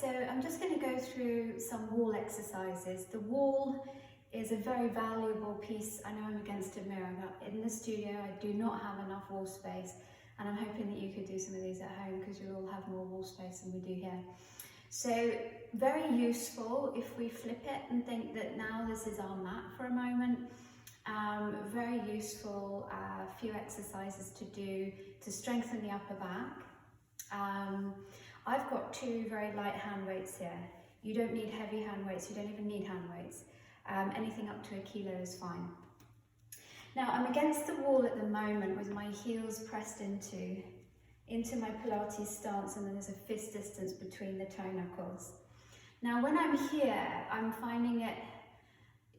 so I'm just going to go through some wall exercises. The wall is a very valuable piece. I know I'm against a mirror, but in the studio I do not have enough wall space, and I'm hoping that you could do some of these at home because you all have more wall space than we do here. So very useful if we flip it and think that now this is our mat for a moment. Very useful, few exercises to do to strengthen the upper back. I've got two very light hand weights here. You don't need heavy hand weights, you don't even need hand weights. Anything up to 1 kilo is fine. Now I'm against the wall at the moment with my heels pressed into my Pilates stance, and then there's a fist distance between the toe knuckles. Now when I'm here, I'm finding it,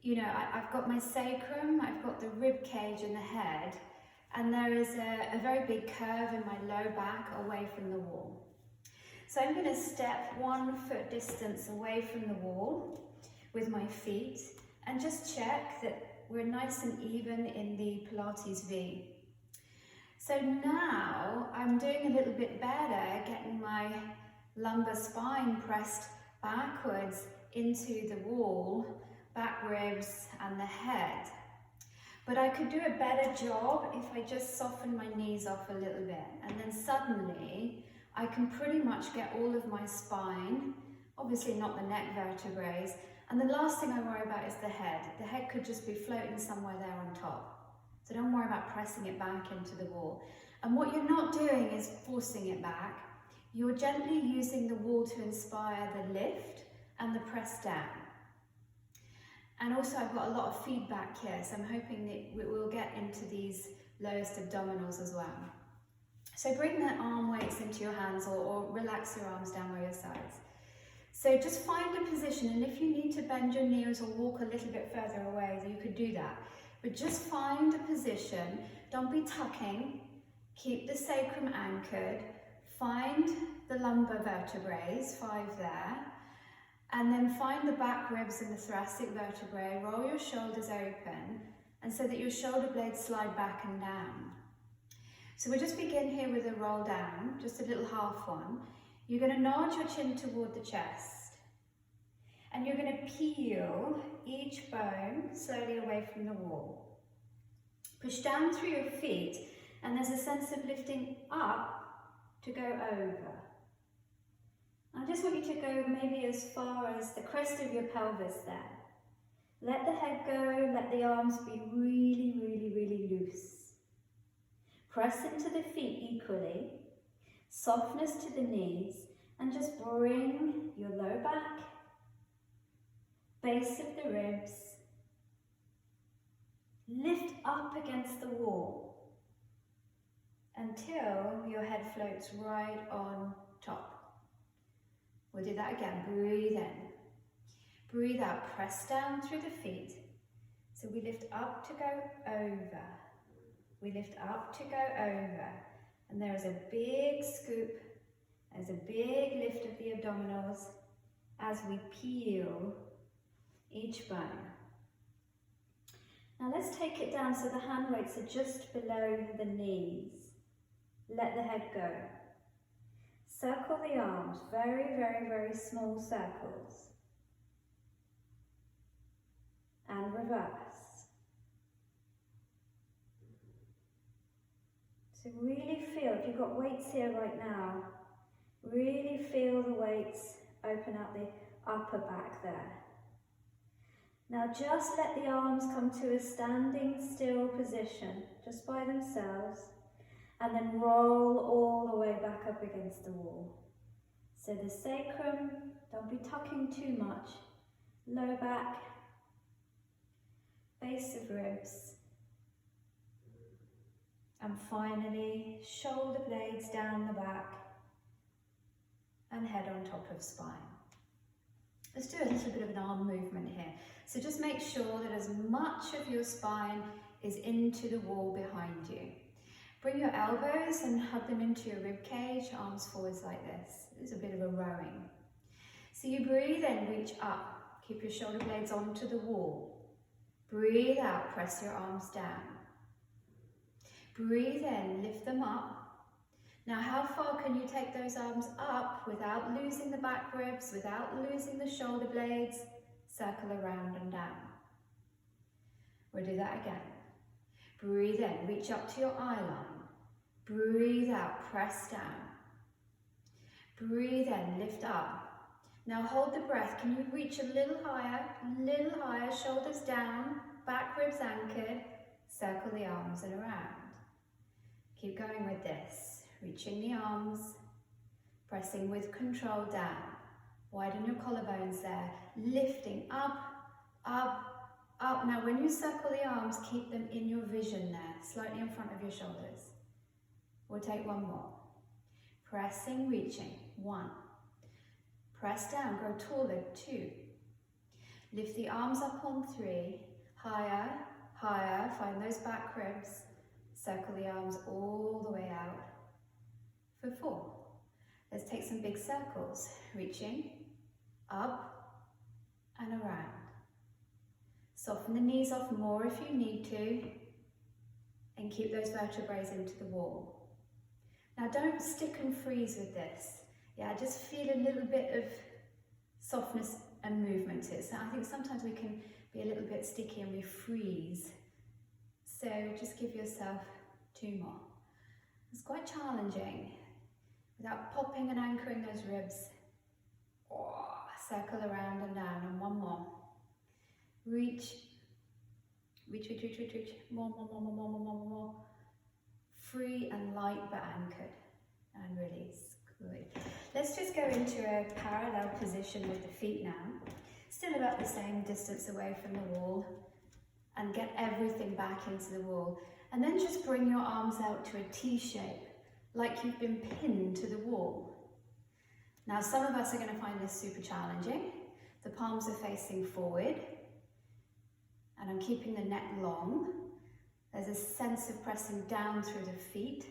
you know, I've got my sacrum, I've got the rib cage and the head, and there is a very big curve in my low back away from the wall. So I'm going to step 1 foot distance away from the wall with my feet and just check that we're nice and even in the Pilates V. So now I'm doing a little bit better, getting my lumbar spine pressed backwards into the wall, back ribs and the head. But I could do a better job if I just soften my knees off a little bit, and then suddenly I can pretty much get all of my spine, obviously not the neck vertebrae, and the last thing I worry about is the head. The head could just be floating somewhere there on top. So don't worry about pressing it back into the wall. And what you're not doing is forcing it back. You're gently using the wall to inspire the lift and the press down. And also I've got a lot of feedback here, so I'm hoping that we will get into these lowest abdominals as well. So bring the arm weights into your hands, or relax your arms down by your sides. So just find a position, and if you need to bend your knees or walk a little bit further away, you could do that. But just find a position, don't be tucking, keep the sacrum anchored, find the lumbar vertebrae, 5 there, and then find the back ribs and the thoracic vertebrae, roll your shoulders open, and so that your shoulder blades slide back and down. So we'll just begin here with a roll down, just a little half one. You're going to nod your chin toward the chest, and you're going to peel each bone slowly away from the wall. Push down through your feet, and there's a sense of lifting up to go over. I just want you to go maybe as far as the crest of your pelvis there. Let the head go, let the arms be really, really, really loose. Press into the feet equally, softness to the knees, and just bring your low back, base of the ribs, lift up against the wall until your head floats right on top. We'll do that again. Breathe in. Breathe out. Press down through the feet. So we lift up to go over. We lift up to go over. And there is a big scoop. There's a big lift of the abdominals as we peel each bone. Now let's take it down so the hand weights are just below the knees. Let the head go. Circle the arms, very, very, very small circles. And reverse. So really feel, if you've got weights here right now, really feel the weights open up the upper back there. Now just let the arms come to a standing still position, just by themselves. And then roll all the way back up against the wall. So the sacrum, don't be tucking too much. Low back, base of ribs. And finally, shoulder blades down the back and head on top of spine. Let's do a little bit of an arm movement here. So just make sure that as much of your spine is into the wall behind you. Bring your elbows and hug them into your rib cage, arms forwards like this. It's a bit of a rowing. So you breathe in, reach up, keep your shoulder blades onto the wall. Breathe out, press your arms down. Breathe in, lift them up. Now, how far can you take those arms up without losing the back ribs, without losing the shoulder blades? Circle around and down. We'll do that again. Breathe in, reach up to your eye line. Breathe out, press down. Breathe in, lift up. Now hold the breath. Can you reach a little higher, shoulders down, back ribs anchored. Circle the arms and around. Keep going with this. Reaching the arms, pressing with control down. Widen your collarbones there. Lifting up, up, up. Now when you circle the arms, keep them in your vision there, slightly in front of your shoulders. We'll take one more. Pressing, reaching. 1. Press down, grow taller. 2. Lift the arms up on 3. Higher, higher. Find those back ribs. Circle the arms all the way out for 4. Let's take some big circles. Reaching, up and around. Soften the knees off more if you need to, and keep those vertebrae into the wall. Now don't stick and freeze with this. Yeah, just feel a little bit of softness and movement. I think sometimes we can be a little bit sticky and we freeze. So just give yourself 2 more. It's quite challenging without popping and anchoring those ribs. Oh, circle around and down, and 1 more. Reach, reach, reach, reach, reach, reach. More. Free and light but anchored. And release. Good. Let's just go into a parallel position with the feet now. Still about the same distance away from the wall. And get everything back into the wall. And then just bring your arms out to a T shape, like you've been pinned to the wall. Now some of us are going to find this super challenging. The palms are facing forward. And I'm keeping the neck long. There's a sense of pressing down through the feet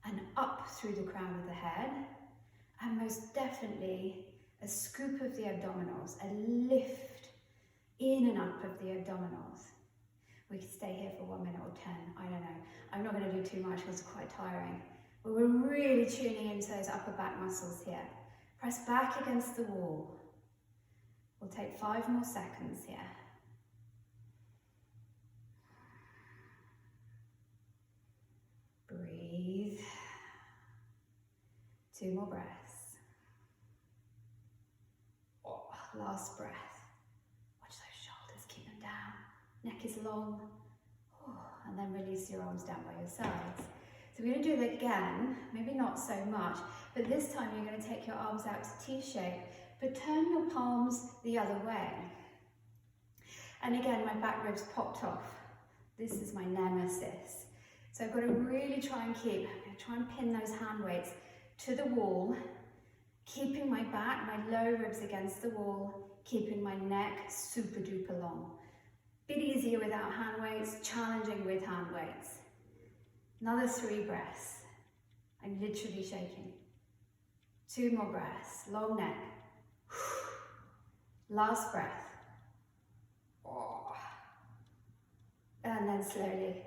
and up through the crown of the head. And most definitely a scoop of the abdominals, a lift in and up of the abdominals. We could stay here for 1 minute or 10, I don't know. I'm not going to do too much because it's quite tiring. But we're really tuning into those upper back muscles here. Press back against the wall. We'll take 5 more seconds here. Breathe. 2 more breaths. Oh, last breath. Watch those shoulders, keep them down. Neck is long. Oh, and then release your arms down by your sides. So we're going to do it again, maybe not so much, but this time you're going to take your arms out to T shape, but turn your palms the other way. And again, my back ribs popped off. This is my nemesis. So I've got to really try and I'm going to try and pin those hand weights to the wall, keeping my back, my low ribs against the wall, keeping my neck super duper long. Bit easier without hand weights, challenging with hand weights. Another 3 breaths. I'm literally shaking. 2 more breaths, long neck. Last breath. Oh. And then slowly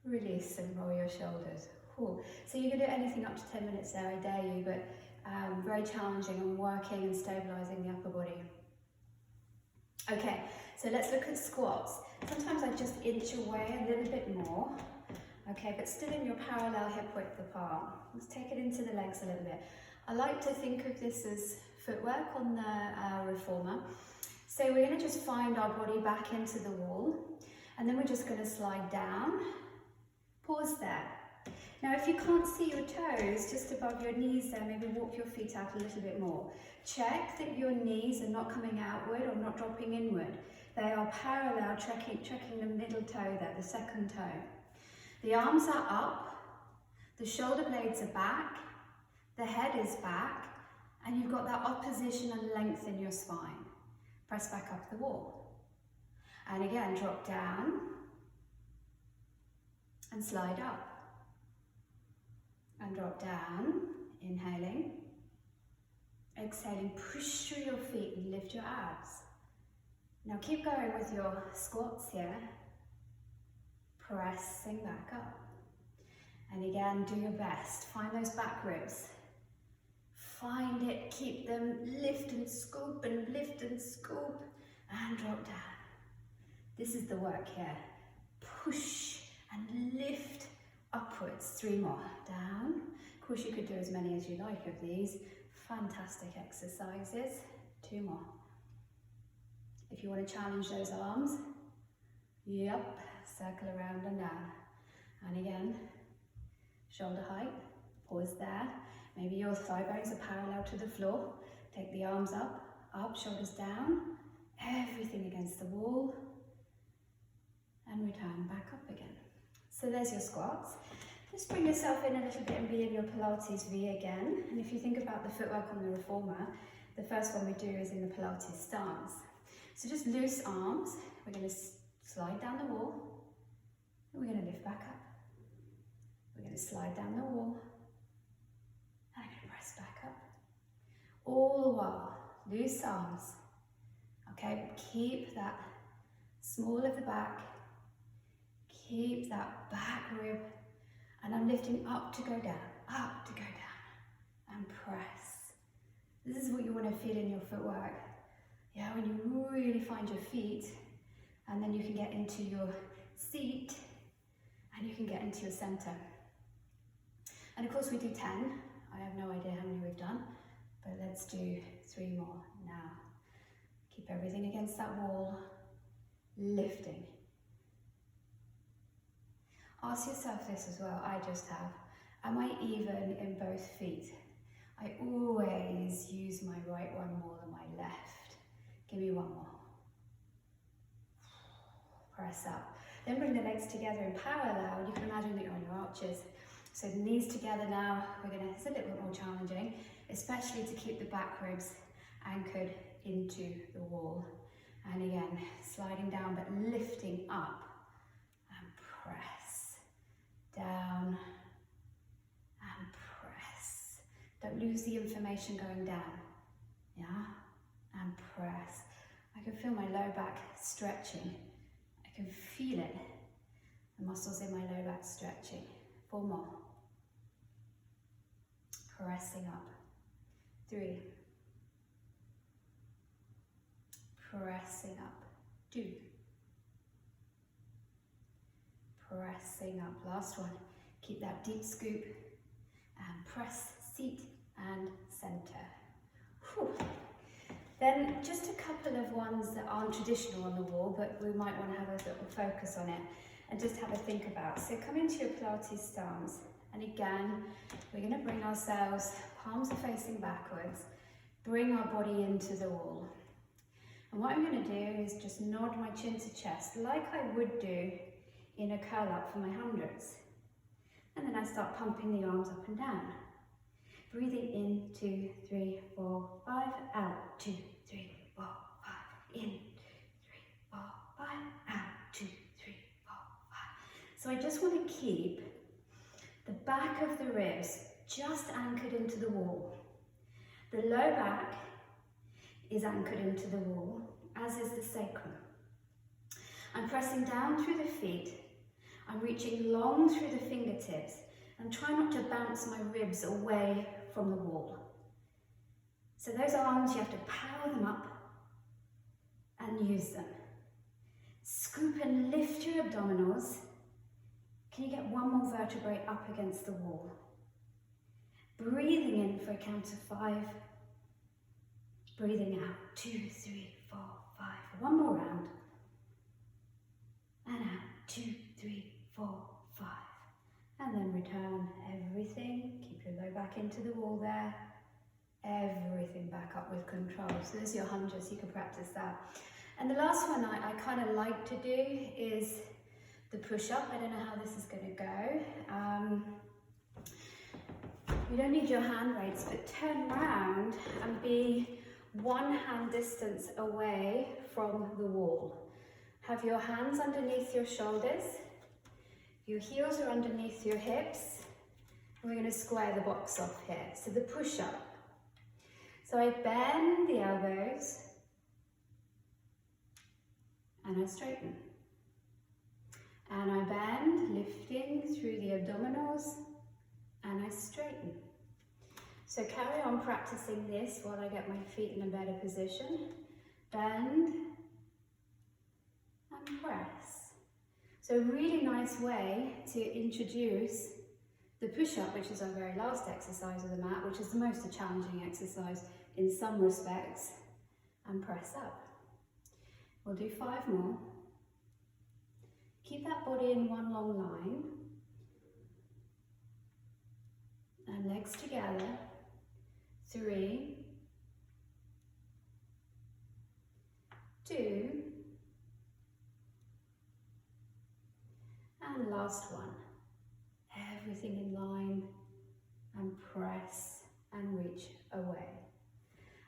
release and roll your shoulders. Ooh. So you can do anything up to 10 minutes there, I dare you, but very challenging and working and stabilizing the upper body. Okay, so let's look at squats. Sometimes I just inch away a little bit more. Okay, but still in your parallel hip width apart. Let's take it into the legs a little bit. I like to think of this as footwork on the reformer. So we're going to just find our body back into the wall, and then we're just going to slide down. Pause there. Now if you can't see your toes just above your knees there, maybe walk your feet out a little bit more. Check that your knees are not coming outward or not dropping inward. They are parallel, checking the middle toe there, the second toe. The arms are up, the shoulder blades are back, the head is back, and you've got that opposition and length in your spine. Press back up the wall. And again, drop down and slide up. And drop down, inhaling. Exhaling, push through your feet and lift your abs. Now keep going with your squats here. Pressing back up. And again, do your best. Find those back ribs. Find it, keep them, lift and scoop and drop down. This is the work here. Push and lift upwards. 3 more. Down. Of course, you could do as many as you like of these. Fantastic exercises. 2 more. If you want to challenge those arms, yep, circle around and down. And again, shoulder height, pause there. Maybe your thigh bones are parallel to the floor. Take the arms up, shoulders down, everything against the wall, and return back up again. So there's your squats. Just bring yourself in a little bit and be in your Pilates V again. And if you think about the footwork on the reformer, the first one we do is in the Pilates stance. So just loose arms. We're going to slide down the wall, and we're going to lift back up. We're going to slide down the wall, and I'm going to press back up. All the while, loose arms. Okay, keep that small of the back, keep that back rib, and I'm lifting up to go down, and press. This is what you want to feel in your footwork. Yeah, when you really find your feet, and then you can get into your seat, and you can get into your center. And of course we do 10. I have no idea how many we've done, but let's do 3 more now. Keep everything against that wall, lifting. Ask yourself this as well, I just have. Am I even in both feet? I always use my right one more than my left. Give me 1 more. Press up. Then bring the legs together in parallel. You can imagine that you're on your arches. So the knees together now. It's a little bit more challenging, especially to keep the back ribs anchored into the wall. And again, sliding down but lifting up and press. Down and press. Don't lose the information going down. Yeah? And press. I can feel my low back stretching. I can feel it. The muscles in my low back stretching. 4 more. Pressing up. 3. Pressing up. 2. Pressing up. Last one. Keep that deep scoop and press, seat and center. Whew. Then just a couple of ones that aren't traditional on the wall, but we might want to have a little focus on it and just have a think about. So come into your Pilates stance, and again, we're going to bring ourselves, palms are facing backwards, bring our body into the wall. And what I'm going to do is just nod my chin to chest, like I would do in a curl up for my hundreds. And then I start pumping the arms up and down. Breathing in, 2, 3, 4, 5, out, 2, 3, 4, 5, in, 2, 3, 4, 5, out, 2, 3, 4, 5. So I just want to keep the back of the ribs just anchored into the wall. The low back is anchored into the wall, as is the sacrum. I'm pressing down through the feet. I'm reaching long through the fingertips and try not to bounce my ribs away from the wall. So those arms, you have to power them up and use them. Scoop and lift your abdominals. Can you get 1 more vertebrae up against the wall? Breathing in for a count of 5. Breathing out, 2, 3, 4, 5. 1 more round. And out, 2, 3, 4, 5. And then return everything. Keep your low back into the wall there. Everything back up with control. So there's your hundreds, you can practice that. And the last one I kind of like to do is the push-up. I don't know how this is going to go. You don't need your hand weights, but turn round and be 1 hand distance away from the wall. Have your hands underneath your shoulders. Your heels are underneath your hips. And we're going to square the box off here. So the push-up. So I bend the elbows and I straighten. And I bend, lifting through the abdominals, and I straighten. So carry on practicing this while I get my feet in a better position. Bend and press. So a really nice way to introduce the push-up, which is our very last exercise of the mat, which is the most challenging exercise in some respects, and press up. We'll do 5 more. Keep that body in one long line. And legs together. 3, 2, and last one. Everything in line, and press and reach away.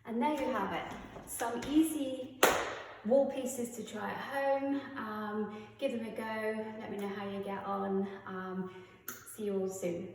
And there you have it. Some easy wall pieces to try at home. Give them a go. Let me know how you get on. See you all soon.